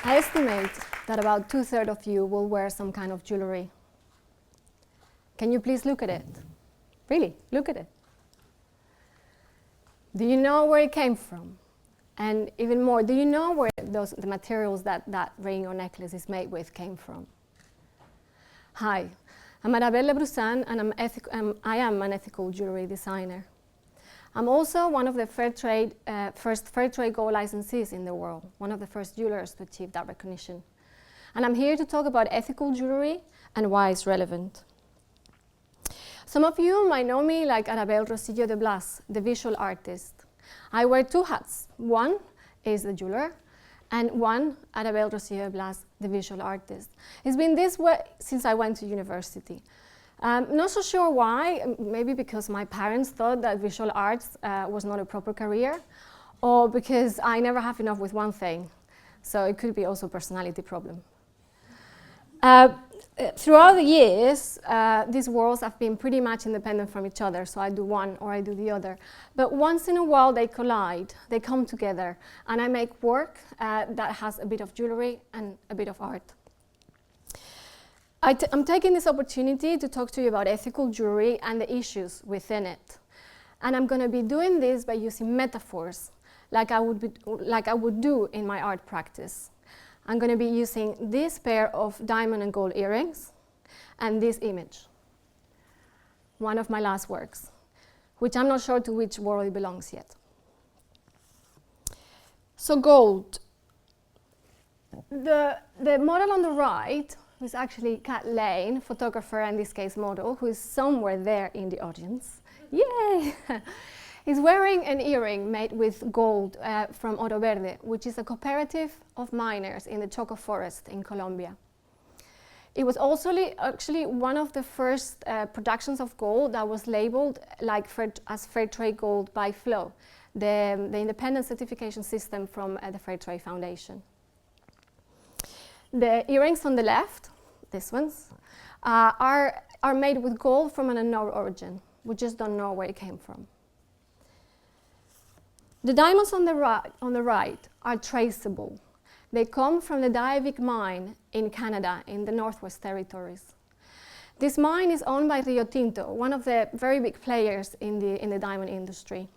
I estimate that about 2/3 of you will wear some kind of jewelry. Can you please look at it? Really, look at it. Do you know where it came from? And even more, do you know where the materials that ring or necklace is made with came from? Hi, I'm Arabel Lebrusan, and I am an ethical jewelry designer. I'm also one of the first fair trade gold licensees in the world, one of the first jewelers to achieve that recognition. And I'm here to talk about ethical jewelry and why it's relevant. Some of you might know me like Arabel Rosillo de Blas, the visual artist. I wear two hats. One is the jeweler, and one, Arabel Rosillo de Blas, the visual artist. It's been this way since I went to university. Not so sure why, maybe because my parents thought that visual arts was not a proper career, or because I never have enough with one thing. So it could be also a personality problem. Throughout the years, these worlds have been pretty much independent from each other, so I do one or I do the other. But once in a while they collide, they come together, and I make work that has a bit of jewelry and a bit of art. I'm taking this opportunity to talk to you about ethical jewelry and the issues within it. And I'm going to be doing this by using metaphors, like I would do in my art practice. I'm going to be using this pair of diamond and gold earrings and this image, one of my last works, which I'm not sure to which world it belongs yet. So gold. The model on the right, who's actually Kat Lane, photographer, and in this case model, who is somewhere there in the audience. Yay! Is wearing an earring made with gold from Oro Verde, which is a cooperative of miners in the Choco Forest in Colombia. It was also actually one of the first productions of gold that was labeled like as fair trade gold by FLO, the independent certification system from the Fair Trade Foundation. The earrings on the left, these ones, are made with gold from an unknown origin. We just don't know where it came from. The diamonds on the right are traceable. They come from the Diavik mine in Canada, in the Northwest Territories. This mine is owned by Rio Tinto, one of the very big players in the diamond industry.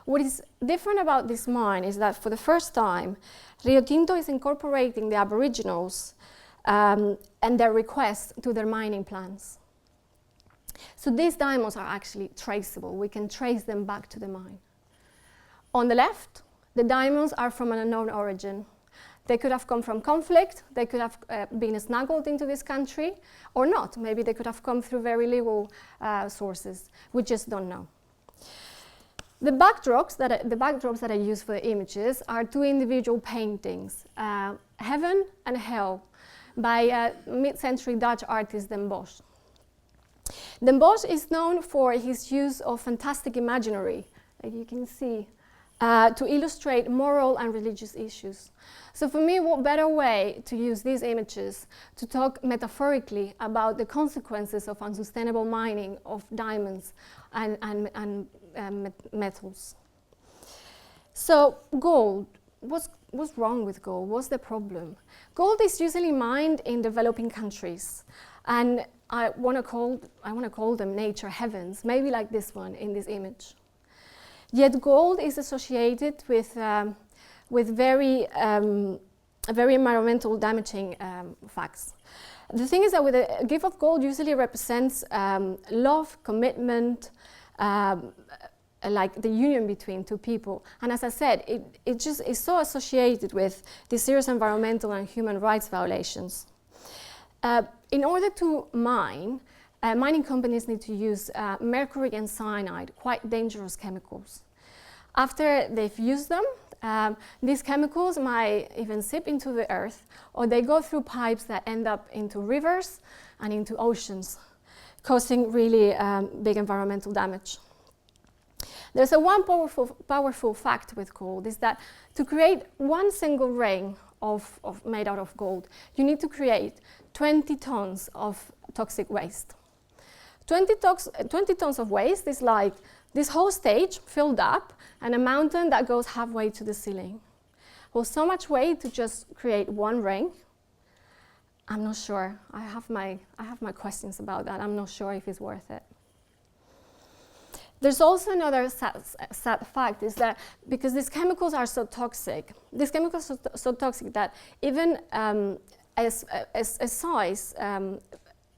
What is different about this mine is that for the first time, Rio Tinto is incorporating the Aboriginals and their requests to their mining plans. So these diamonds are actually traceable. We can trace them back to the mine. On the left, the diamonds are from an unknown origin. They could have come from conflict, they could have been smuggled into this country, or not. Maybe they could have come through very legal sources. We just don't know. The backdrops that I use for the images are two individual paintings, Heaven and Hell, by mid-century Dutch artist Den Bosch. Den Bosch is known for his use of fantastic imaginary, like you can see, to illustrate moral and religious issues. So for me, what better way to use these images to talk metaphorically about the consequences of unsustainable mining of diamonds and metals. So gold, what's wrong with gold? What's the problem? Gold is usually mined in developing countries, and I want to call them nature heavens, maybe like this one in this image. Yet gold is associated with very environmental damaging facts. The thing is that with a gift of gold usually represents love, commitment, like the union between two people. And as I said, it just is so associated with these serious environmental and human rights violations. In order to mine, mining companies need to use mercury and cyanide, quite dangerous chemicals. After they've used them, these chemicals might even seep into the earth, or they go through pipes that end up into rivers and into oceans, causing really big environmental damage. There's one powerful fact with gold, is that to create one single ring made out of gold, you need to create 20 tons of toxic waste. 20 tons of waste is like this whole stage filled up and a mountain that goes halfway to the ceiling. hold so much weight to just create one ring? I'm not sure. I have my questions about that. I'm not sure if it's worth it. There's also another sad fact, is that because these chemicals are so toxic, so toxic that even an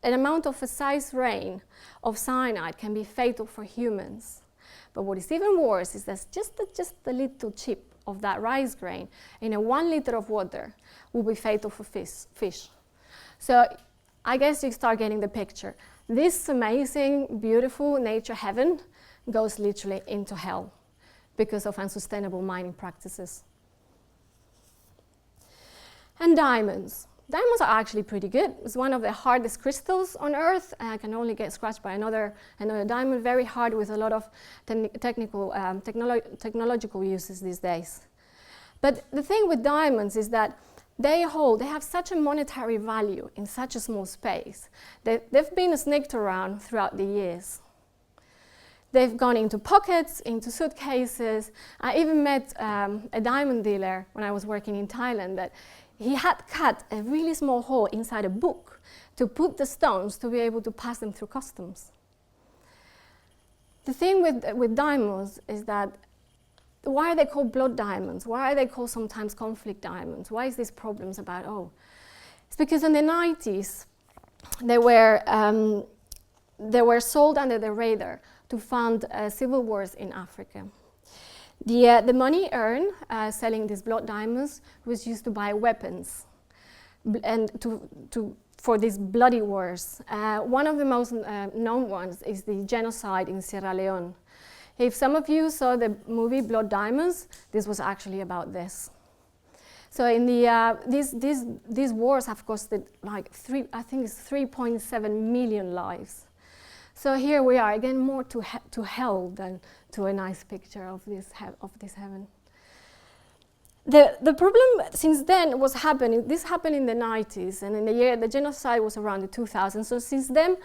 amount of a size grain of cyanide can be fatal for humans. But what is even worse is that just a little chip of that rice grain in a 1 liter of water will be fatal for fish. So I guess you start getting the picture. This amazing, beautiful nature heaven goes literally into hell because of unsustainable mining practices. And diamonds. Diamonds are actually pretty good. It's one of the hardest crystals on Earth. Can only get scratched by another diamond, very hard with a lot of technological uses these days. But the thing with diamonds is that they have such a monetary value in such a small space that they've been sneaked around throughout the years. They've gone into pockets, into suitcases. I even met a diamond dealer when I was working in Thailand that he had cut a really small hole inside a book to put the stones to be able to pass them through customs. The thing with diamonds is that why are they called blood diamonds? Why are they called sometimes conflict diamonds? Why is this problems about, It's because in the 90s they were sold under the radar to fund civil wars in Africa. The money earned selling these blood diamonds was used to buy weapons and for these bloody wars. One of the most known ones is the genocide in Sierra Leona. If some of you saw the movie Blood Diamonds, this was actually about this. So in these wars have costed like 3.7 million lives. So here we are, again, more to hell than to a nice picture of this heaven. The problem since then was happening. This happened in the 90s, and in the genocide was around the 2000s. So since then,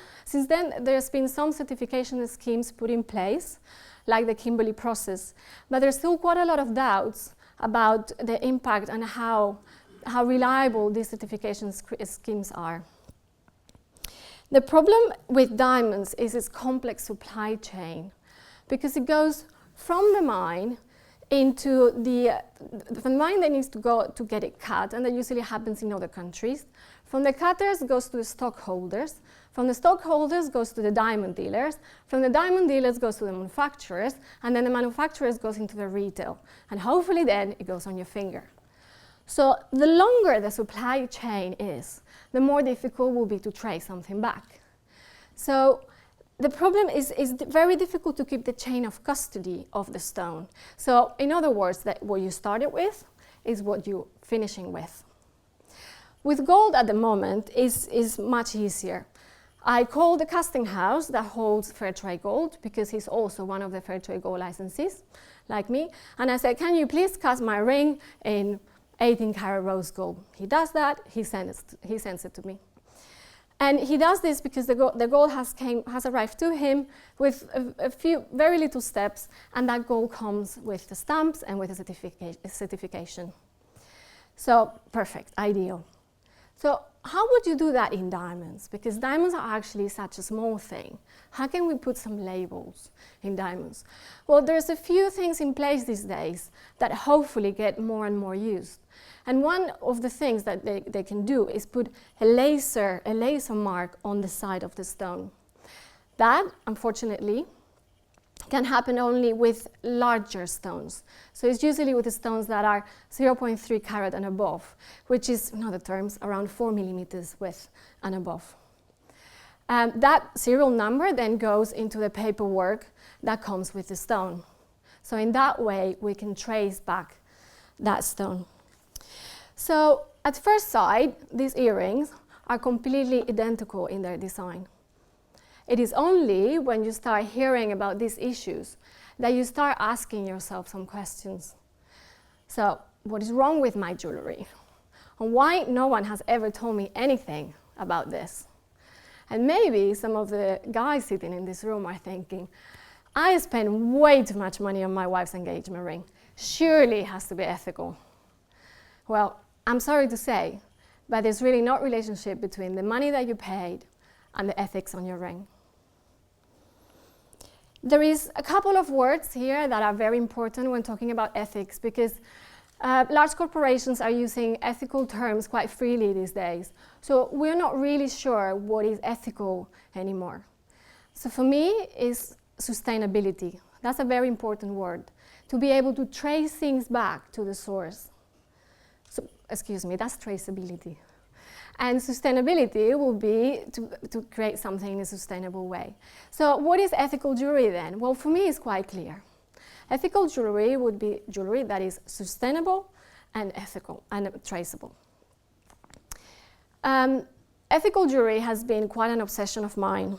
there's been some certification schemes put in place, like the Kimberley process. But there's still quite a lot of doubts about the impact and how reliable these certification schemes are. The problem with diamonds is its complex supply chain, because it goes from the mine into the mine that needs to go to get it cut, and that usually happens in other countries. From the cutters, it goes to the stockholders. From the stockholders, goes to the diamond dealers. From the diamond dealers, goes to the manufacturers, and then the manufacturers goes into the retail. And hopefully then it goes on your finger. So the longer the supply chain is, the more difficult it will be to trace something back. So the problem is very difficult to keep the chain of custody of the stone. So in other words, that what you started with is what you're finishing with. With gold at the moment is much easier. I called the casting house that holds fair trade gold, because he's also one of the fair trade gold licensees, like me. And I said, can you please cast my ring in 18-karat rose gold? He does that, he sends it to me. And he does this because the gold has arrived to him with a few very little steps, and that gold comes with the stamps and with the certification. So perfect, ideal. So how would you do that in diamonds? Because diamonds are actually such a small thing. How can we put some labels in diamonds? Well, there's a few things in place these days that hopefully get more and more used. And one of the things that they can do is put a laser mark on the side of the stone. That, unfortunately, can happen only with larger stones. So it's usually with the stones that are 0.3 carat and above, which is, in other terms, around 4 millimeters width and above. That serial number then goes into the paperwork that comes with the stone. So in that way, we can trace back that stone. So at first sight, these earrings are completely identical in their design. It is only when you start hearing about these issues that you start asking yourself some questions. So, what is wrong with my jewellery? And why no one has ever told me anything about this? And maybe some of the guys sitting in this room are thinking, I spend way too much money on my wife's engagement ring. Surely it has to be ethical. Well, I'm sorry to say, but there's really no relationship between the money that you paid and the ethics on your ring. There is a couple of words here that are very important when talking about ethics, because large corporations are using ethical terms quite freely these days. So we're not really sure what is ethical anymore. So for me, it's sustainability. That's a very important word, to be able to trace things back to the source. So, excuse me, that's traceability. And sustainability will be to create something in a sustainable way. So what is ethical jewelry then? Well, for me, it's quite clear. Ethical jewelry would be jewelry that is sustainable and ethical and traceable. Ethical jewelry has been quite an obsession of mine,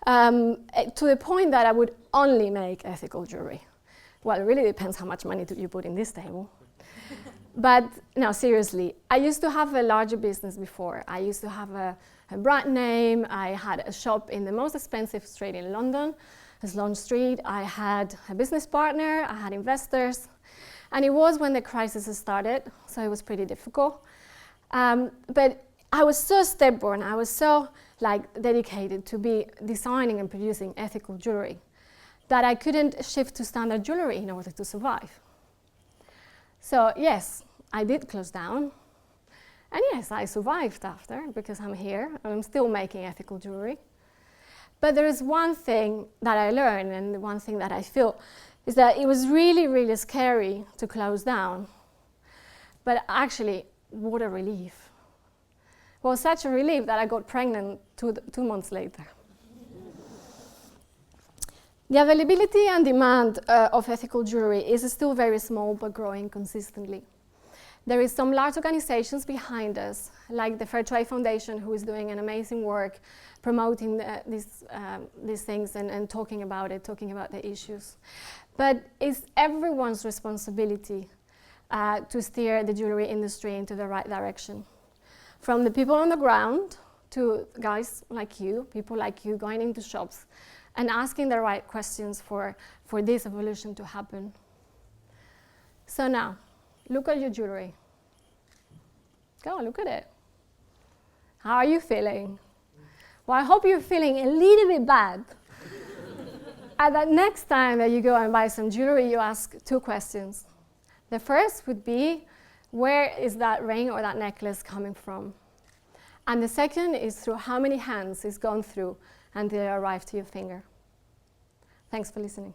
to the point that I would only make ethical jewelry. Well, it really depends how much money you put in this table. But no, seriously, I used to have a larger business before. I used to have a brand name. I had a shop in the most expensive street in London, Sloane Street. I had a business partner. I had investors. And it was when the crisis started, so it was pretty difficult. But I was so stubborn. I was so dedicated to be designing and producing ethical jewelry that I couldn't shift to standard jewelry in order to survive. So yes, I did close down, and yes, I survived after, because I'm here and I'm still making ethical jewelry. But there is one thing that I learned, and the one thing that I feel, is that it was really, really scary to close down. But actually, what a relief. Well, such a relief that I got pregnant 2 months later. The availability and demand of ethical jewelry is still very small, but growing consistently. There is some large organizations behind us, like the Fair Trade Foundation, who is doing an amazing work promoting these things and talking about the issues. But it's everyone's responsibility to steer the jewelry industry into the right direction. From the people on the ground to guys like you, people like you going into shops and asking the right questions for this evolution to happen. So now, look at your jewelry. Go, look at it. How are you feeling? Well, I hope you're feeling a little bit bad. And that next time that you go and buy some jewelry, you ask 2 questions. The first would be, where is that ring or that necklace coming from? And the second is through how many hands it's gone through until it arrived to your finger. Thanks for listening.